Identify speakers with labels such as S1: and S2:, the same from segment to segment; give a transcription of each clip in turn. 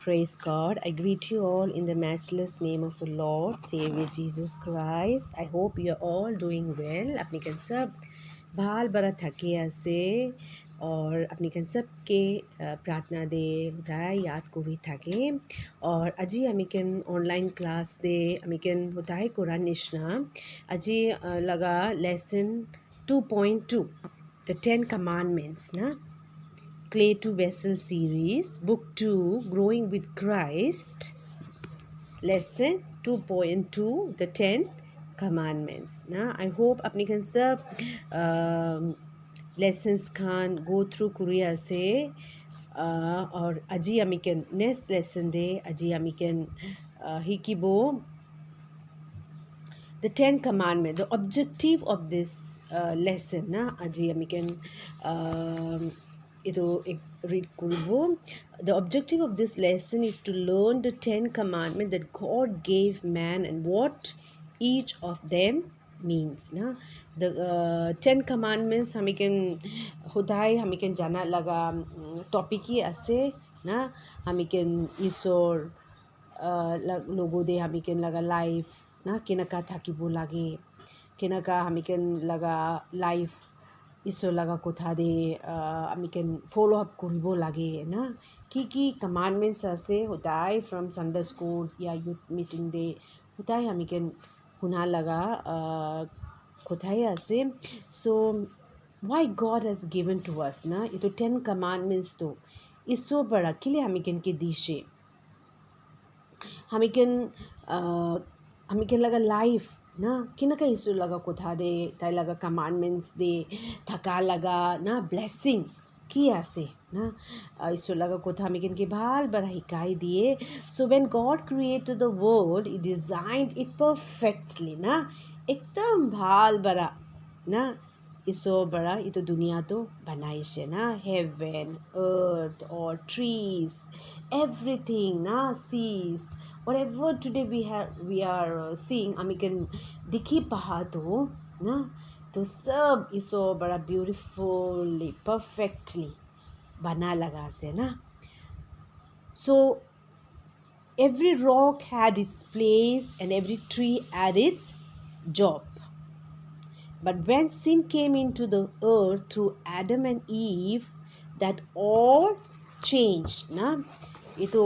S1: Praise God. I greet you all in the matchless name of the Lord, Savior Jesus Christ. I hope you're all doing well. अपनी कन सब बाल बरा थके ऐसे और अपनी कन सब के प्रार्थना दे होता याद को भी थके और अजी अमिकन ऑनलाइन क्लास दे अमिकन होता है कुरान निशना अजी लगा लेसन 2.2 the 10 commandments ना Clay to Vessel series, Book 2, Growing with Christ, Lesson 2.2, The 10 Commandments. Now, I hope apni kan sab lessons can go through Korea se और अजी अमी के नेक्स्ट लेसन दे अजी अमी के हिकिबो the 10 commandment the objective of this lesson na aji ami can ito read kurbo the objective of this lesson is to learn the 10 commandments that God gave man and what each of them means na the 10 commandments hami can hudai hami can jana laga topic hi ase na hami can isor logo de hami can laga life ना केनका থাকিব লাগে কেনকা আমি কেন লাগা life ঈশ্বর লাগা কথা দে আমি কেন ফলো আপ কৰিব লাগে না কি কমান্ডমেন্টস আছে হোতাই ফ্রম সানডে স্কুল या यूथ मीटिंग দে হোতাই আমি কেন শুনা লাগা কথাই আছে so why God has given to us na ito 10 commandments to ঈশ্বর বড়া কিলে আমি কেন के দিশে আমি কেন hami can laga life na kinaka isu laga kotha de tai laga commandments de thaka laga na blessing ki ase na isu laga kotha hami can ke bhal bara hikai diye so when God created the world he designed it perfectly na ekdam bhal bara na iso bara ito dunia to banai she na heaven earth or trees everything na seas whatever today we are seeing I can dikhi paha to na to sab iso bara beautifully perfectly bana laga se na so every rock had its place and every tree had its job. But when sin came into the earth through Adam and Eve, that all changed. Na? Ito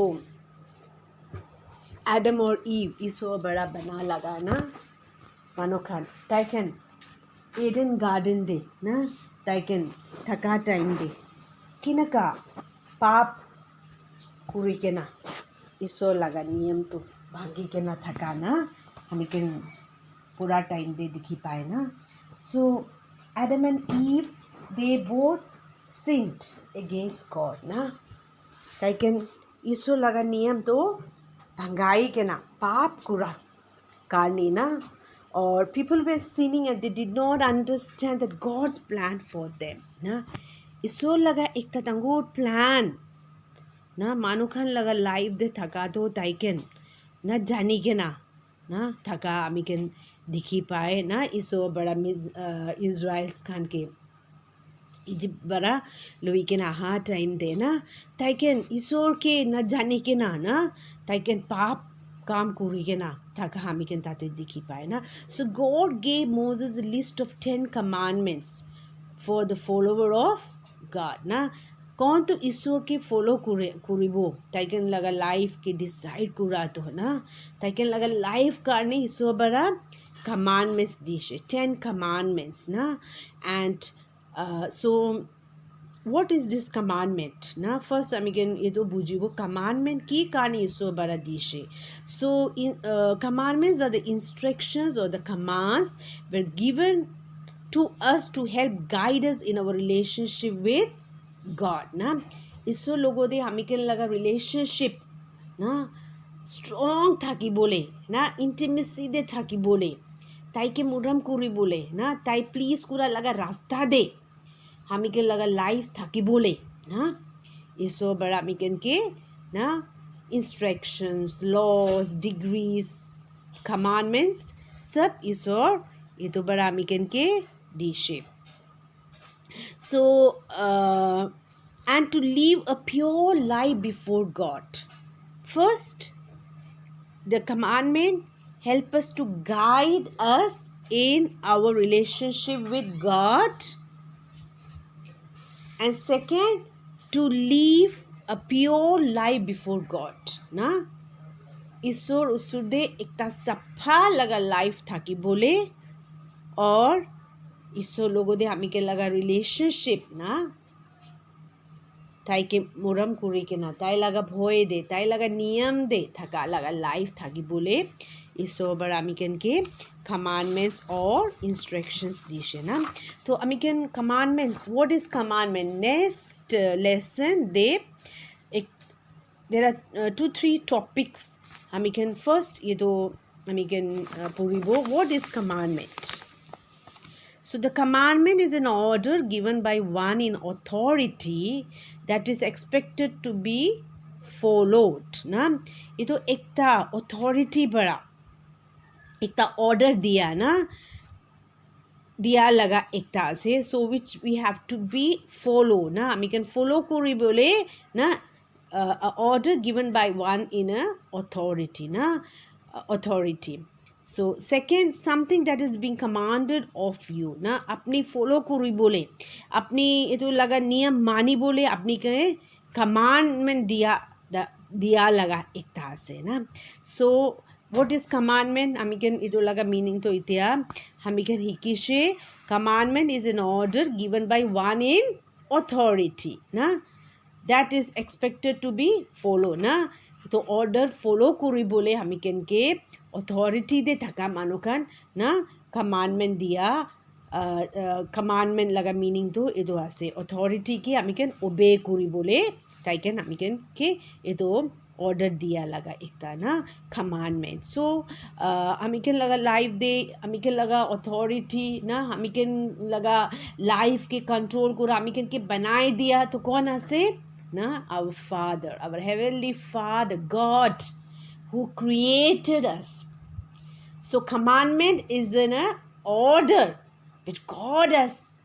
S1: Adam or Eve iso bada bana laga na mano khan taiken Eden garden de na taiken thaka time de kinaka pap kuri ke na iso laga niyam to bhagi ke na thaka na hamiken pura time de dikhi pae na so Adam and Eve they both sinned against God na taiken iso laga niyam to भंगाई के ना पाप कुरा करनी ना और people were sinning and they did not understand that God's plan for them ना इसो लगा एक तंगो plan ना मानो खान लगा लाइफ दे थका तो ताइकेन ना जानी के ना थका आमी केन दिखी पाए ना इसो बड़ा इज़राइल्स खान के इजिप्ट बड़ा लोई के ना हाँ टाइम दे ना ताइकेन ईश्वर के न जाने के ना ताइकेन पाप काम करी के ना थका हमी के ताते दिखी पाए ना so God gave Moses a list of 10 commandments for the follower of God ना कौन तो ईश्वर के फॉलो करिबो ताइकेन लगा लाइफ के डिसाइड करा तो ना ताइकेन लगा लाइफ करने ईश्वर बड़ा commandments दिशे 10 commandments ना and so what is this commandment na first again edo bujibo commandment ki kani so bara dishe so commandments are the instructions or the commands were given to us to help guide us in our relationship with God na iso logo de hamiken laga relationship na strong thaki bole na intimacy de thaki bole tai ke muram kuri bole na tai please kura laga rasta de हमी के लगा life थकी बोले ना इसो बड़ा मिकन के ना instructions laws degrees commandments सब इसो ये तो बड़ा मिकन के दिशे so and to live a pure life before God first the commandment help us to guide us in our relationship with God, and second to live a pure life before God ना ईश्वर उसुदे एकता सफा लगा life था कि बोले और ईश्वर लोगों दे हमी के लगा रिलेशनशिप ना ताई के मुरम कुरी के ना ताई लगा भोए दे ताई लगा नियम दे थका लगा लाइफ था कि बोले ईश्वर बड़ा हमी के commandments or instructions दिशे ना तो हमी के commandments what is commandment next lesson there are 2-3 topics हमी के first ये तो हमी के पूरी वो what is commandment. So the commandment is an order given by one in authority that is expected to be followed ना ये तो एकता authority बड़ा एकता order दिया ना दिया लगा एकता से so which we have to be follow ना हमी can follow करी बोले ना order given by one in a authority na authority. So second something that is being commanded of you na अपनी follow करी बोले अपनी ये तो लगा नियम मानी बोले अपनी कहे commandment दिया लगा एक तरह से ना so what is commandment हमी के ये तो लगा meaning तो इतिया हमी के हिकिशे commandment is an order given by one in authority ना that is expected to be follow ना तो order follow करी बोले हमी के authority दे थका मानो kan ना commandment दिया commandment लगा meaning तो ये तो ऐसे authority की हमी के obey करी बोले ताई के हमी के ये तो order दिया लगा एक ता ना commandment so हमी के लगा life दे हमी के लगा authority ना हमी के लगा life के control को हमी के बनाए दिया तो कौन ऐसे ना our father our heavenly father God who created us. So commandment is an order which God has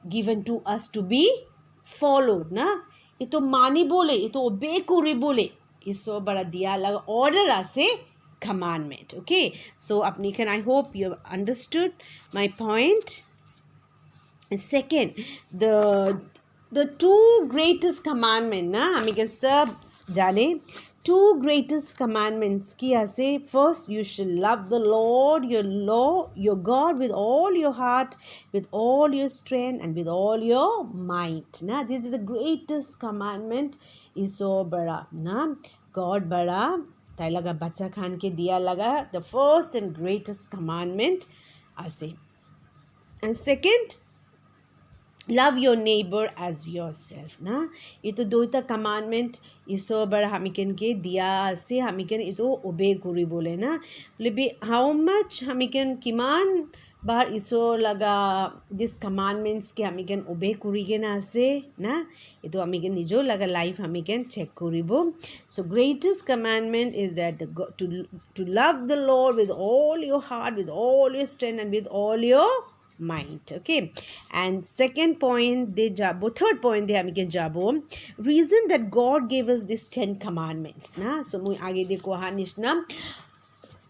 S1: given to us to be followed ना ये तो मानी बोले ये तो obey करी बोले इसो बड़ा दिया लगा order ऐसे commandment. Okay so अपनी can I hope you have understood my point. And second the two greatest commandment ना हमी के सब जाने two greatest commandments किया से first you shall love the Lord your God with all your heart with all your strength and with all your might ना this is the greatest commandment इसो बड़ा ना God बड़ा ताई लगा बच्चा खान के दिया लगा the first and greatest commandment ऐसे and second love your neighbor as yourself ना ये तो दो ता commandment इसो बड़ा हमी के दिया से हमी के ये तो obey करी बोले ना बोले how much हमी के किमान बार इसो लगा this commandments के हमी के obey करी के ना से ना ये तो हमी के निजो लगा life हमी के check करी बो so greatest commandment is that to love the Lord with all your heart with all your strength and with all your mind. Okay and second point they jabo third point they hami ke jabo reason that God gave us these 10 commandments na so mui aage dekho hanishna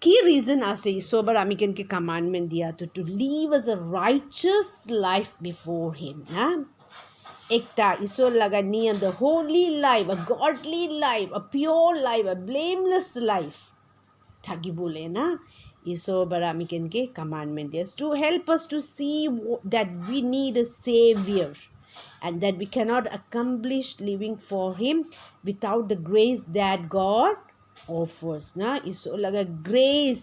S1: key reason ase so bar hami ke commandment diya to live as a righteous life before him na ekta iso laga niyam the holy life a godly life a pure life a blameless life thagi bole na इसो बड़ा हमी के commandment is to help us to see that we need a savior and that we cannot accomplish living for him without the grace that God offers ना इसो लगा grace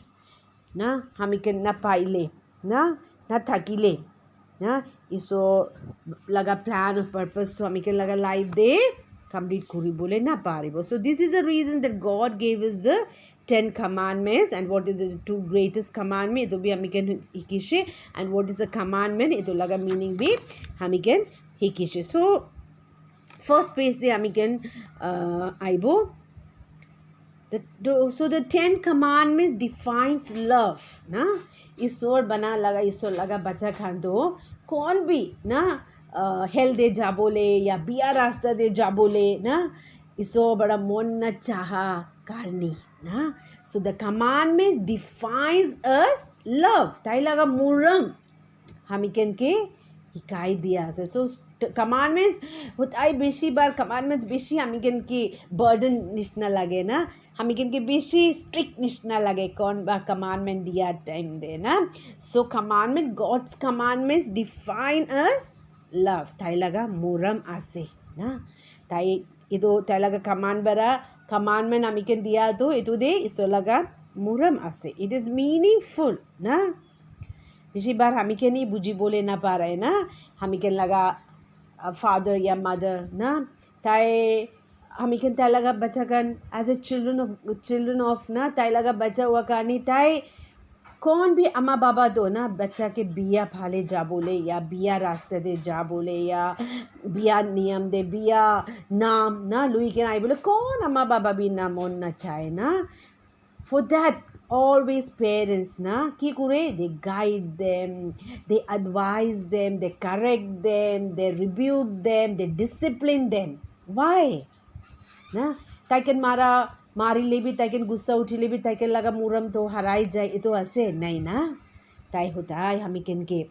S1: ना हमी के ना पाइले ना थकीले ना इसो लगा plan और purpose तो हमी के लगा life दे complete करी बोले ना पारिबो so this is the reason that God gave us the 10 commandments and what is the two greatest commandment ito bhi hami can hikishe and what is a commandment ito laga meaning bhi hami can hikishe so first page de hami can aibo so the 10 commandments defines love na ईश्वर बना लगा ईश्वर लगा बच्चा खान दो कौन भी ना hello दे जा बोले या बिया रास्ता दे जा बोले ना iso bada mon na chaha karni na. So the commandment defines us love. Tai laga muram hamiken ke hikai diya ase. So commandments hotai beshi bar commandments beshi hamiken ke burden nishna lage na. hamiken ke beshi strict nishna lage kon ba commandment diya time de na. So commandment, God's commandments define us love. Tai laga muram ase na. Tai itu tai laga commandment hamiken diya to itu de iso laga muram ase. It is meaningful na. बेसी बार हामी के नहीं बुझी बोले ना पा रहे ना हामी के लगा फादर या मदर ना ताई हामी के ताई लगा बच्चा कन एज ए चिल्ड्रन ऑफ ना ताई लगा बच्चा हुआ कहानी ताई कौन भी अम्मा बाबा दो ना बच्चा के बिया फाले जा बोले या बिया रास्ते दे जा बोले या बिया नियम दे बिया नाम ना लुई के नाई बोले कौन अम्मा बाबा भी नाम होना चाहे ना for that always parents na ki kure they guide them, they advise them, they correct them, they rebuke them, they discipline them. Why na taiken mari lebi taiken gussa uthi lebi taiken laga muram to harai jai ito ase nai na tai hotai hamiken ke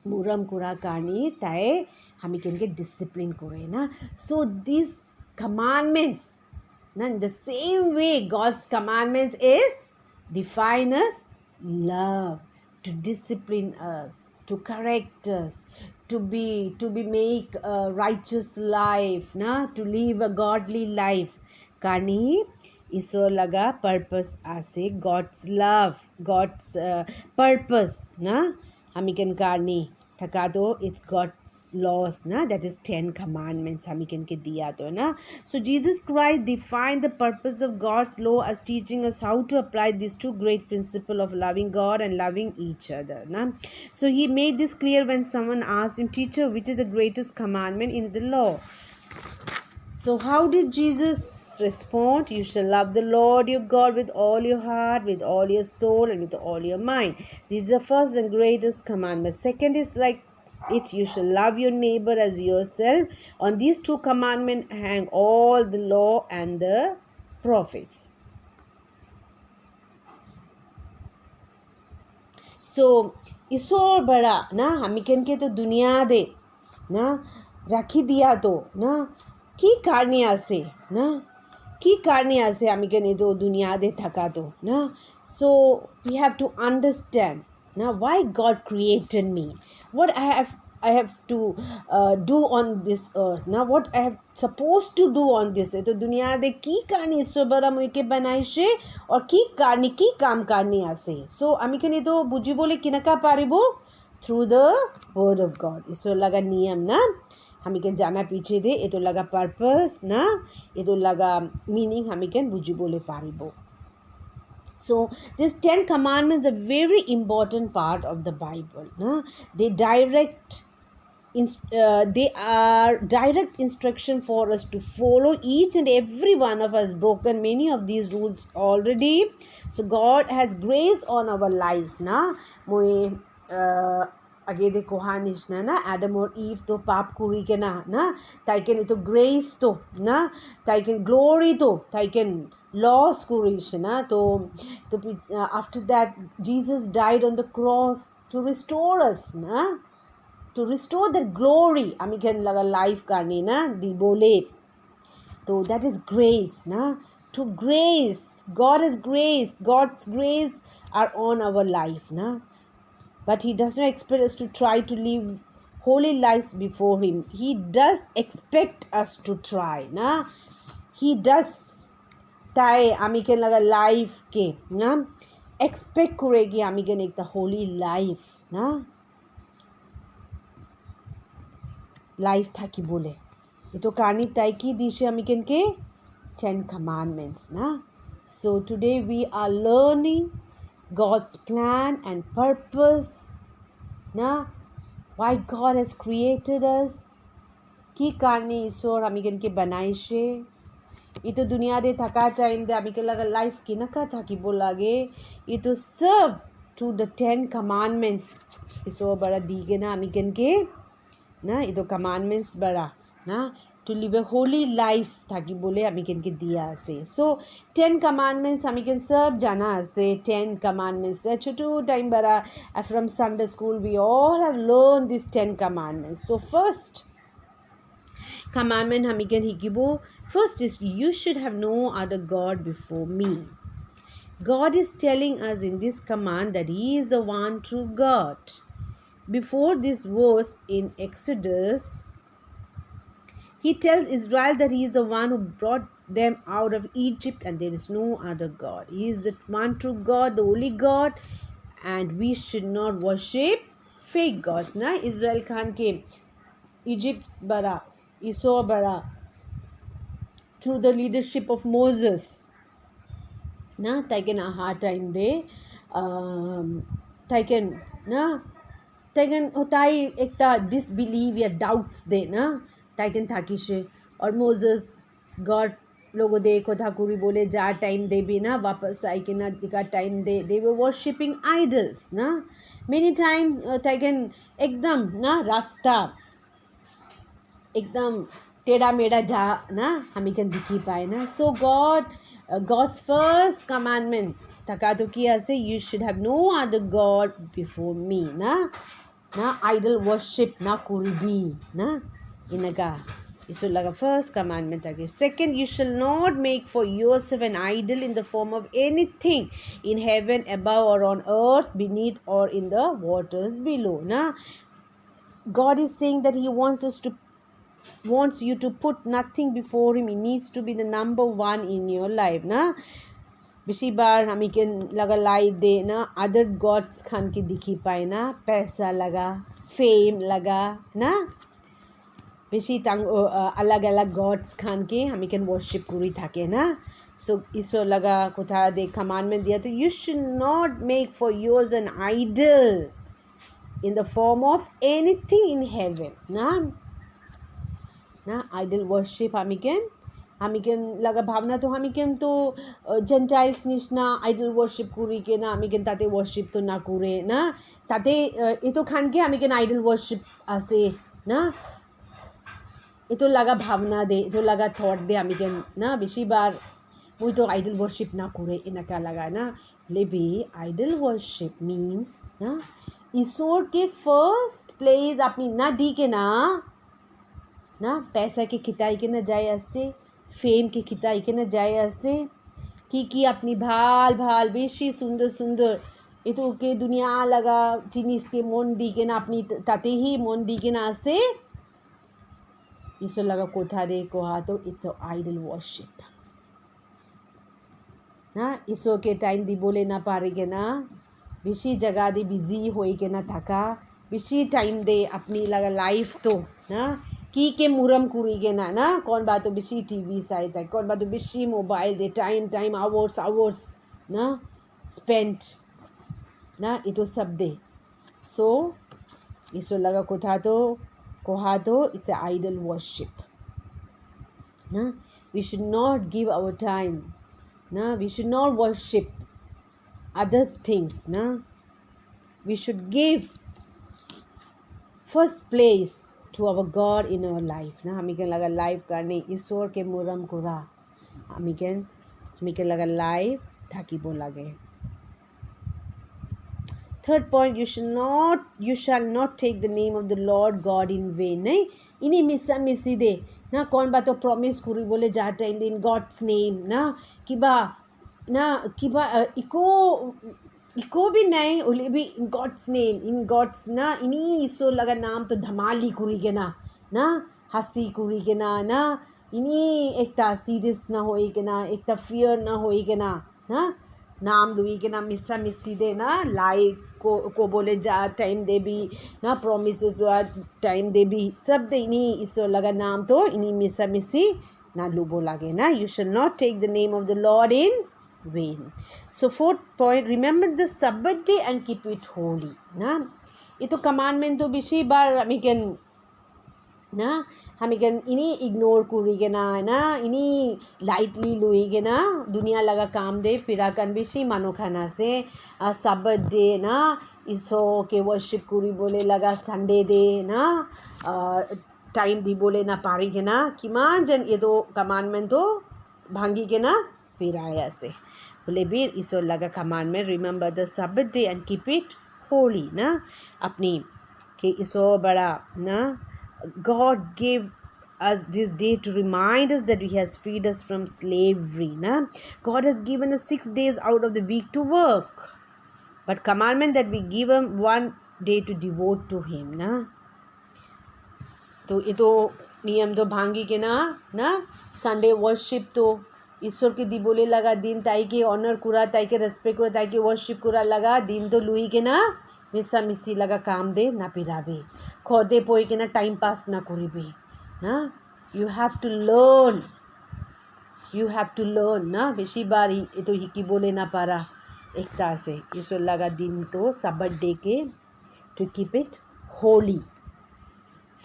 S1: muram kura kani tai hamiken ke discipline kore na. So these commandments in the same way God's commandments is define us love, to discipline us, to correct us, to make a righteous life na, to live a godly life kani iso laga purpose ase God's love, God's purpose na hamiken kani thaka to it's God's laws na, that is 10 commandments hamiken ke diya to na. So Jesus Christ defined the purpose of God's law as teaching us how to apply these two great principles of loving God and loving each other na. So he made this clear when someone asked him, teacher, which is the greatest commandment in the law? So how did Jesus respond? You shall love the Lord your God with all your heart, with all your soul, and with all your mind. This is the first and greatest commandment. Second is like it, you shall love your neighbor as yourself. On these two commandments hang all the law and the prophets. So इसोर बड़ा ना हमिकन के तो दुनिया दे ना रखी दिया तो ना की कारणी आसे ना की कारणी आसे हमिकन ये तो दुनिया दे थका तो ना. So we have to understand now why God created me, what I have to do on this earth now, what I have supposed to do on this. तो दुनिया दे की कारणी इसो बड़ा मुझे के बनाई शे और की कारणी की काम कारणी आसे. So हमिकन ये तो बुझी बोले किनका पारिबो through the word of God. इसो लगा नियम ना हमिकन जाना पीछे दे ये तो लगा पर्पस ना ये तो लगा मीनिंग हमिकन बुझी बोले पारिबो. So these 10 commandments are very important part of the Bible na. They are direct instruction for us to follow. Each and every one of us broken many of these rules already. So God has grace on our lives na. आगे देखो हानिश ना Adam और ewe तो पाप कुरी के ना ताइकन तो ग्रेस तो ना ताइकन ग्लोरी तो ताइकन लॉस कुरीश ना तो after that Jesus died on the cross to restore us ना, टू रिस्टोर दैट ग्लोरी आमी कैन लगा लाइफ करनी ना दी बोले तो दैट इज ग्रेस ना. To grace God is grace, God's grace are on our life ना. But he does not expect us to try to live holy lives before him. He does expect us to try na. He does tai amiken laga life ke na expect koregi amiken ekta holy life na life thaki bole eto karni tai ki dishe amiken ke 10 commandments na. So today we are learning God's plan and purpose na, why God has created us, की कारणे ईश्वर हमिगन के बनाई शे. ये तो दुनिया दे थका time दे हमिके लगा लाइफ की नका था कि बोल लागे ये तो सब to the 10 commandments ईश्वर बड़ा दी के ना हमिगन के ना ये तो commandments बड़ा ना to live a holy life thaki bole amiken ke dia ase. So 10 commandments amiken sab jana ase. 10 commandments chotu time bara from Sunday school we all have learned these 10 commandments. So first commandment amiken hikibo, first is you should have no other god before me. God is telling us in this command that he is the one true God. Before this verse in Exodus, he tells Israel that he is the one who brought them out of Egypt and there is no other God. He is the one true God, the only God, and we should not worship fake gods. Na Israel Khan came Egypt's bara, Esau bara, through the leadership of Moses. Na taken a hard time there. Taken होता ही एक disbelief या doubts दे ना ताकन थाकी से और Moses God लोगों दे को था कुरी बोले जा टाइम दे भी ना वापस आई के ना दिखा time they they were worshipping idols ना many time ताकन एकदम ना रास्ता एकदम टेढ़ा मेढ़ा जा ना हमें कन दिखी पाए ना. So God's first commandment taka to kiya say you should have no other god before me na idol worship na kuribi na inaga iso laga first commandment age. Second, you shall not make for yourself an idol in the form of anything in heaven above or on earth beneath or in the waters below na. God is saying that he wants you to put nothing before him. He needs to be the number one in your life na. बेसी बार हमी के लगा life दे ना other gods Khan के दिखी पाए ना पैसा लगा फेम लगा ना बेसी तंग अलग अलग गॉड्स खान के हमी के वर्शिप करी थाके ना. सो इसो लगा कोथा दे कमांडमेंट दिया तो you should not make for yours an idol in the form of anything in heaven ना आइडल वर्शिप हमी के लगा भावना तो हमी के तो जेंटाइल्स निशना आइडल वर्शिप करी के ना हमी के ताते वर्शिप तो ना करे ना ताते ये तो खान के हमी के आइडल वर्शिप आसे ना ये तो लगा भावना दे ये तो लगा थॉट दे हमी के ना बेसी बार मुई तो आइडल वर्शिप ना करे इनका लगा ना ले भी आइडल वर्शिप मीन्स ना ईश्वर के फर्स्ट प्लेस अपनी ना दी के ना पैसा के खिताई के ना जाए ऐसे फेम के खिताई के ना जाए ऐसे कि अपनी भाल भाल बेशी सुंदर सुंदर ये तो के दुनिया लगा जिनिस के मन दी के ना अपनी ताते ही मन दी के ना से इसो लगा कोथा दे कोहा तो इट्स अ आइडल वर्शिप ना इसो के टाइम दी बोले ना पारे के ना बेशी जगह दे बिजी होए के ना थका बेशी टाइम दे अपनी लगा लाइफ तो ना की के मुरम कुरी के ना कौन बात तो बेशी टीवी साइड है कौन बात तो बेशी मोबाइल दे टाइम आवर्स ना स्पेंट ना ये तो सब दे. सो इसो लगा कोहा तो इट्स अ आइडल वर्शिप ना. We should not give our time ना we should not worship other things ना we should give first place to our God in our life ना हमी के लगा लाइफ करने ईश्वर के मुरम कुरा हमी के लगा लाइफ थाकी बो लगे. Third point you shall not take the name of the Lord God in vain नहीं इन्हीं मिसी दे ना कौन बात तो प्रॉमिस करी बोले जा टाइम इन गॉड्स नेम ना कि बा इको भी नहीं उले भी इन गॉड्स ना इन्हीं इसो लगा नाम तो धमाली कुरी के ना हंसी कुरी के ना इन्हीं एक ता सीरियस ना होई के ना एक ता फियर ना होई के ना नाम लुई के ना मिसी दे ना लाइक को बोले जा टाइम दे भी ना प्रोमिसेस टाइम दे भी सब दे इन्हीं इसो लगा नाम तो इन्हीं मिसी ना लुबो लगे ना. You should not take the name of the Lord in vain. So fourth point, remember the Sabbath day and keep it holy ना. ये तो commandment तो बेशी बार हमी के इन्हीं इग्नोर करी के ना इन्हीं लाइटली लुई के ना दुनिया लगा काम दे फिरा कन बेशी मानो खाना से Sabbath day ना इसो के वर्शिप करी बोले लगा संडे दे ना time di bole na pari ke na kiman jen edo commandment to bhangi ke na piraya se bole bir isor laga commandment remember the Sabbath day and keep it holy na apni ke isor bada na God gave us this day to remind us that He has freed us from slavery. Na? God has given us 6 days out of the week to work. But commandment that we give Him 1 day to devote to Him. Na? तो ये तो नियम तो भांगी के ना Sunday worship तो ईश्वर के दी बोले लगा दिन ताई के ऑनर कुरा ताई के रेस्पेक्ट कुरा ताई के वर्शिप कुरा लगा दिन तो लुई के ना मिसा मिसी लगा काम दे ना पिराबे खोदे पोई के ना टाइम पास ना करिबे ना यू हैव टू लर्न ना बेशी बार ये तो ही की बोले ना पारा एकता से ईश्वर लगा दिन तो सबट डे के to keep it holy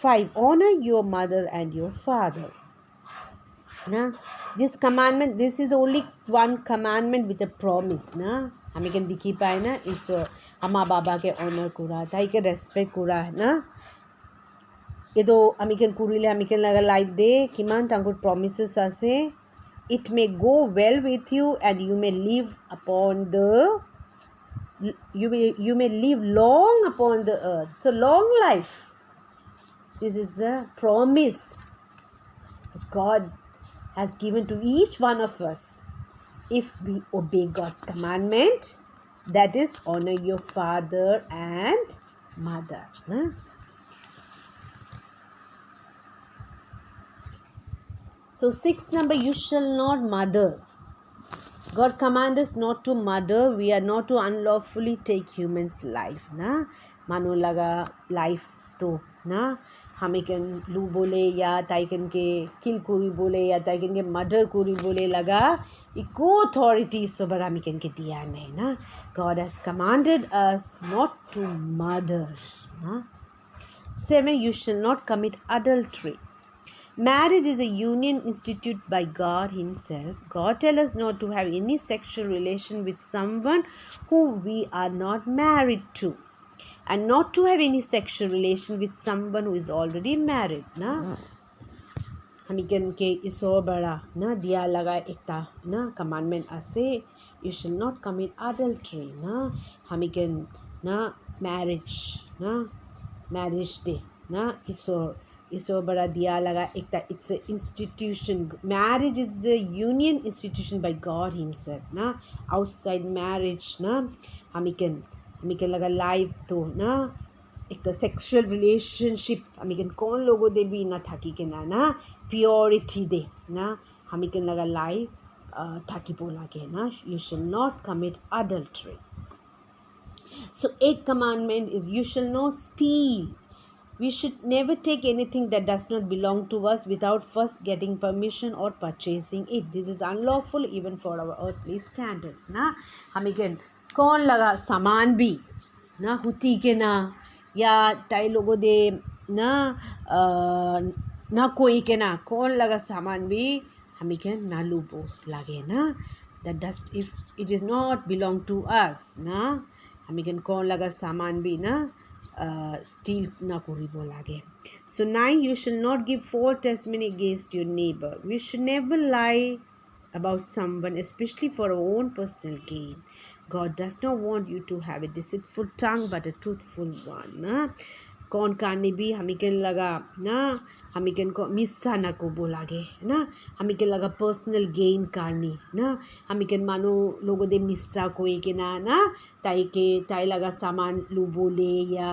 S1: 5. Honor your mother and your father. Na? This commandment, this is only one commandment with a promise. Na? हमें क्या दिखी पाए ना इस अम्मा बाबा के ऑनर करा ताई के रेस्पेक्ट करा ना ये तो हमें क्या कुरीले हमें क्या लगा लाइफ दे किमान टांगुट promises आसे it may go well with you and you may live upon the you may live long upon the earth. So long life. This is a promise that God has given to each one of us if we obey God's commandment, that is honor your father and mother. Huh? So 6 number, you shall not murder. God commands us not to murder. We are not to unlawfully take humans' life. Na? Mano laga life to na हमें कन लू बोले या ताइकन के किल कुरी बोले या ताइकन के मर्डर कुरी बोले लगा इको अथॉरिटी सो बड़ा हमें कन के दिया नहीं ना God has commanded us not to murder. 7. You shall not commit adultery. Marriage is a union instituted by God Himself. God tells us not to have any sexual relation with someone who we are not married to. And not to have any sexual relation with someone who is already married. Na? हमें कन के इसो बड़ा ना दिया लगा एकता ना commandment आसे you shall not commit adultery. ना हमें कन ना marriage दे ना इसो बड़ा दिया लगा एकता it's a institution. Marriage is a union institution by God Himself. ना outside marriage ना हमें कन लगा लाइफ तो ना एक सेक्सुअल रिलेशनशिप हमें कन कौन लोगों दे भी ना थाकी के ना प्योरिटी दे ना हमें कन लगा लाइफ थाकी बोला के ना you shall not commit adultery. So 8 commandment is you shall not steal. We should never take anything that does not belong to us without first getting permission or purchasing it. This is unlawful even for our earthly standards. ना हमें कन कौन लगा सामान भी ना हुती के ना या ताई लोगों दे ना कोई के ना कौन लगा सामान भी हमें क्या ना लूबो लगे ना that does if it is not belong to us ना हमें क्या कौन लगा सामान भी ना steal ना कोई बोलागे. So 9. You shall not give false testimony against your neighbor. We should never lie about someone, especially for our own personal gain. God does not want you to have a deceitful tongue but a truthful one. ना कौन करने भी हमें क्या लगा ना हमें क्या को मिस्सा ना को बोलागे ना हमें क्या लगा पर्सनल गेन करनी ना हमें क्या मानो लोगों दे मिस्सा कोई के ना ताई लगा सामान लू बोले या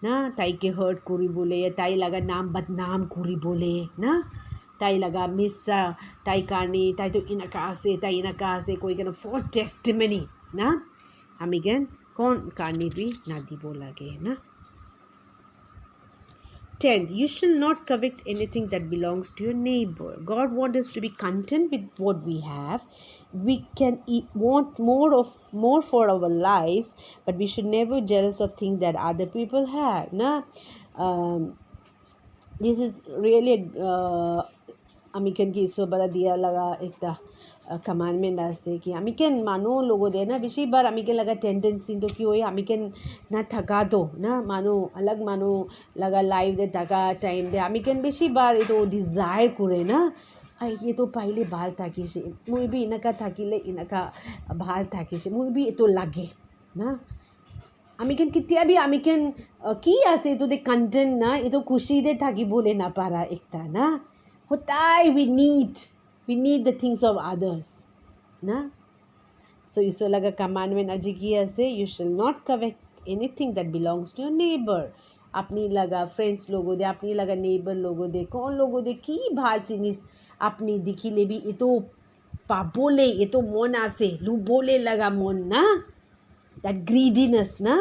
S1: ना ताई के हर्ट कोरी बोले या ताई लगा नाम बदनाम कोरी बोले ना ताई लगा मिस्सा ताई करनी ताई तो इनका से कोई क्या फॉर टेस्टिमनी ना हमें क्या कौन करनी भी ना दी बोलागे ना. 10. You shall not covet anything that belongs to your neighbor. God wants us to be content with what we have. We can want more for our lives, but we should never be jealous of things that other people have. Na? This is really American की इसो बड़ा दिया लगा एक commandment ase ki amiken mano logo de na bishi bar amiken laga tendency to ki hoy amiken na thaka do na mano alag mano laga life de thaka time de amiken bishi bar ito desire kore na ai ye to paile bhal thakise moi bi inaka thakile inaka bhal thakise moi bi ito lage na amiken kitia bi amiken ki ase to de content na ito kushi de thaki bole na para ekta na hotai we need the things of others na so iso laga commandment aji ki ase you shall not covet anything that belongs to your neighbor apni laga friends logo de apni laga neighbor logo de kon logo de ki bhal jinis apni dikhile bi ito pabole ito mon ase lu bole laga mon na that greediness na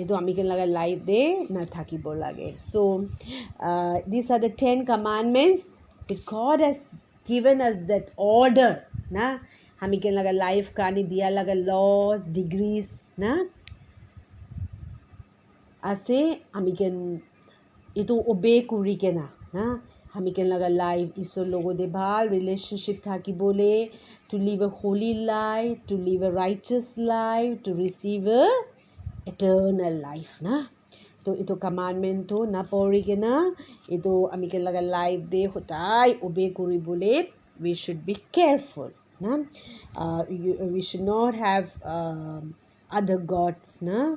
S1: ito amiken laga life de na thakibo lage so these are the 10 commandments that God has given us that order na amiken laga life kani dia laga laws degrees na ase amiken ito obey kuri kena na amiken laga life iso logo de bhal relationship thaki bole to live a holy life to live a righteous life to receive a eternal life na to ito commandment to na pori kena ito amiken laga life de hotai obey kuri bole we should be careful na we should not have other gods na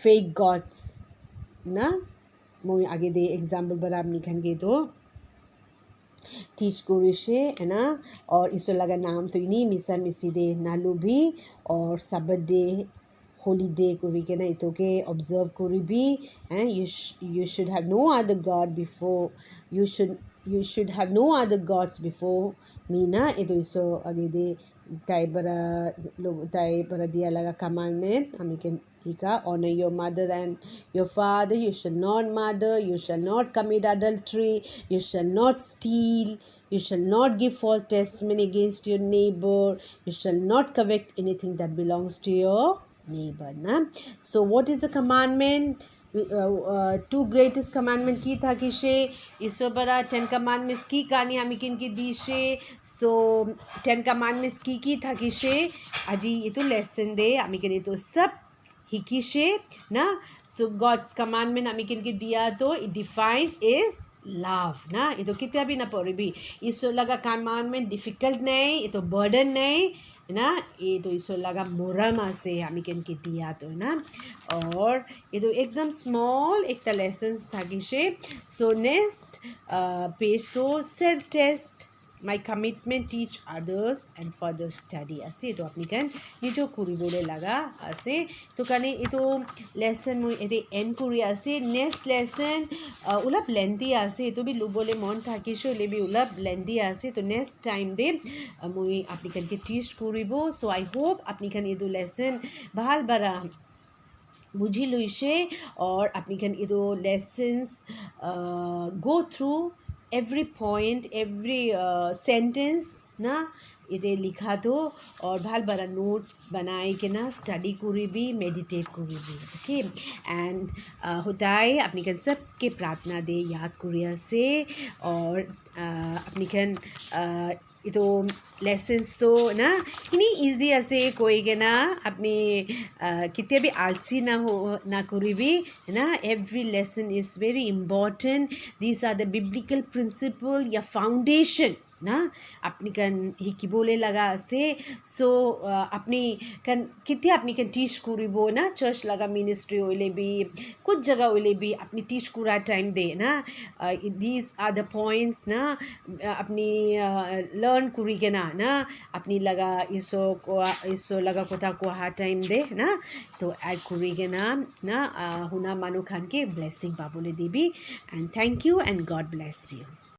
S1: fake gods na moi age de example bara apni khan ge to teach korise na और iso laga naam to ini misa misi de nalu bhi और sabbath day holiday kori kena itoke observe koribi and you should have no other god before you should have no other gods before me na ito iso age de tai bara dia laga commandment amiken hika honor your mother and your father you shall not murder you shall not commit adultery you shall not steal you shall not give false testimony against your neighbor you shall not covet anything that belongs to your neighbor na so what is the commandment two greatest commandment ki tha ki she iso bara 10 commandments ki kani amikin ki di she so 10 commandments ki tha ki she aji ito lesson de amikin ito sab hikishe na so God's commandment amikin ki diya to it defines is love na ito kitia bhi na poribi iso laga commandment difficult nahi ito burden nahi na ito iso laga moram ase amikin ki diya to na और ito ekdam small ekta lessons thakise so next page to self test my commitment teach others and further study ase to apni kan nijo kuribole laga ase to kane ito lesson moi ete end kuri ase next lesson ulap lengthy ase to bi lubole mon thakisho lebi ulap lengthy ase to next time de moi apni kan ke teach kuribo so I hope apni kan edu lesson bahal bara বুঝি লইছে और अपनी can इदो lessons go through every point every sentence ना इदे लिखा दो और भाल बड़ा notes बनाए के ना study करी भी meditate करी भी okay and होताई अपनी can सब के प्रार्थना दे याद करिया से और अपनी can itu lessons to na ini easy ase koi ke na apni kitte bhi alsi na ho na koribi na every lesson is very important these are the biblical principle ya foundation ना अपनी कन Hicky बोले लगा से सो अपनी कन कितने अपनी कन टीच करी बो ना चर्च लगा मिनिस्ट्री ओले भी कुछ जगह ओले भी अपनी टीच करा टाइम दे ना these are the points ना अपनी लर्न करी के ना अपनी लगा इसो लगा कोता को हा टाइम दे ना तो ऐड करी के ना हुना मानो खान के blessing बाबूले Devi and thank you and God bless you.